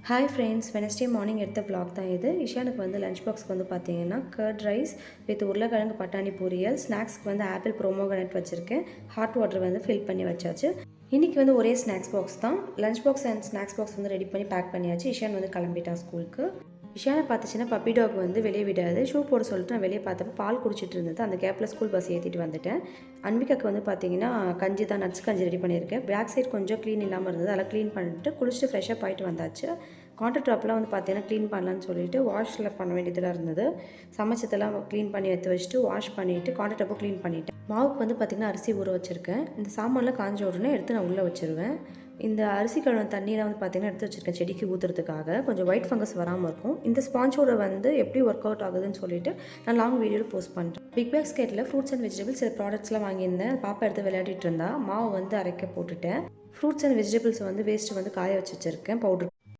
Hi friends, Wednesday morning எடுத்த vlog தான் இது. இஷானுக்கு வந்து லஞ்ச் பாக்ஸ்க்கு வந்து பார்த்தீங்கன்னா கர்ட் ரைஸ் வித் உருளைக்கிழங்கு பட்டாணி பொரியல், ஸ்நாக்ஸ்க்கு வந்து ஆப்பிள் ப்ரோமோகிரானேட் வச்சுருக்கேன். ஹாட் வாட்டர் வந்து ஃபில் பண்ணி வச்சாச்சு. இன்றைக்கி வந்து ஒரே ஸ்நாக்ஸ் பாக்ஸ் தான். Lunch box and snacks box வந்து ரெடி பண்ணி பேக் பண்ணியாச்சு. இஷான் வந்து கிளம்பிட்டான் ஸ்கூலுக்கு. இஷானை பார்த்துச்சுன்னா பப்பி டாக் வந்து வெளியே விடாது. ஷூ போட சொல்லிட்டு நான் வெளியே பார்த்தப்போ பால் குடிச்சிட்டு இருந்தது. அந்த கேப்பில் ஸ்கூல் பஸ் ஏற்றிட்டு வந்துட்டேன். அன்பிகாக்கு வந்து பார்த்தீங்கன்னா கஞ்சி தான், நட்ஸ் கஞ்சி ரெடி பண்ணியிருக்கேன். பேக் சைட் கொஞ்சம் க்ளீன் இல்லாமல் இருந்தது, அதெல்லாம் க்ளீன் பண்ணிட்டு குளிச்சுட்டு ஃப்ரெஷ்ஷாக ஆகிட்டு வந்தாச்சு. கவுண்டர் டாப்லாம் வந்து பார்த்தீங்கன்னா க்ளீன் பண்ணலான்னு சொல்லிட்டு வாஷில் பண்ண வேண்டியதெல்லாம் இருந்தது. சமைச்சதெல்லாம் க்ளீன் பண்ணி எடுத்து வச்சுட்டு வாஷ் பண்ணிவிட்டு கவுண்டர் டாப்பும் க்ளீன் பண்ணிவிட்டேன். மாவுக்கு வந்து பார்த்திங்கன்னா அரிசி ஊற வச்சுருக்கேன். இந்த சாமான்லாம் காஞ்ச உடனே எடுத்து நான் உள்ளே வச்சுருவேன். இந்த அரிசி கழுவின தண்ணியெலாம் வந்து பார்த்திங்கன்னா எடுத்து வச்சுருக்கேன் செடிக்கு ஊற்றுறதுக்காக, கொஞ்சம் ஒயிட் ஃபங்கஸ் வராமல் இருக்கும். இந்த ஸ்பாஞ்சோட வந்து எப்படி ஒர்க் அவுட் ஆகுதுன்னு சொல்லிட்டு நான் லாங் வீடியோவில் போஸ்ட் பண்ணுறேன். பிக் பேஸ்கெட்டில் ஃப்ரூட்ஸ் அண்ட் வெஜிடபிள்ஸ் சில ப்ராடக்ட்ஸ்லாம் வாங்கியிருந்தேன். பாப்பா எடுத்து விளையாடிட்டு இருந்தா. மாவு வந்து அரைக்க போட்டுட்டேன். ஃப்ரூட்ஸ் அண்ட் வெஜிடபிள்ஸ் வந்து வேஸ்ட்டு வந்து காய வச்சுருக்கேன் பவுட்ரு.